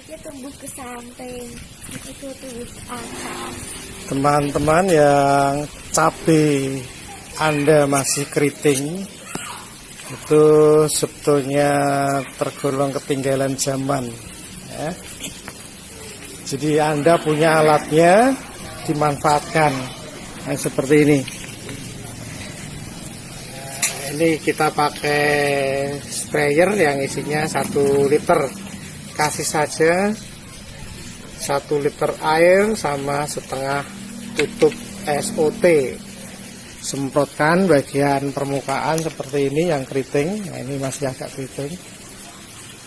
dia tumbuh ke samping, itu tumbuh ke atas. Teman-teman yang cabai Anda masih keriting, itu sebetulnya tergolong ketinggalan zaman ya. Jadi Anda punya alatnya, dimanfaatkan. Nah, seperti ini. Ini kita pakai sprayer yang isinya 1 liter. Kasih saja 1 liter air sama setengah tutup SOT. Semprotkan bagian permukaan seperti ini yang keriting. Nah, ini masih agak keriting.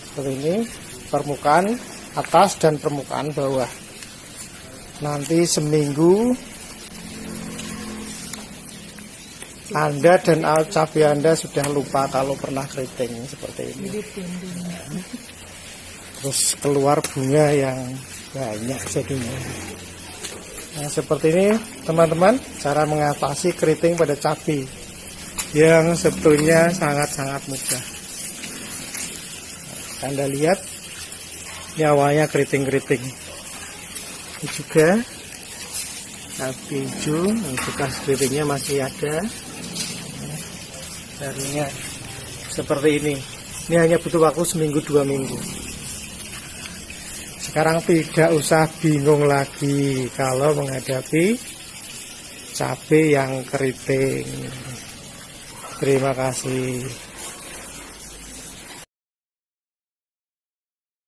Seperti ini, permukaan atas dan permukaan bawah. Nanti seminggu Anda dan cabai Anda sudah lupa kalau pernah keriting seperti ini. Terus keluar bunga yang banyak jadinya. Nah, seperti ini teman-teman cara mengatasi keriting pada cabai yang sebetulnya sangat-sangat mudah. Anda lihat nyawanya keriting-keriting. Ini juga cabai hijau, bekas keritingnya masih ada. Darinya seperti ini. Ini hanya butuh waktu seminggu 2 minggu. Sekarang tidak usah bingung lagi kalau menghadapi cabai yang keriting. Terima kasih.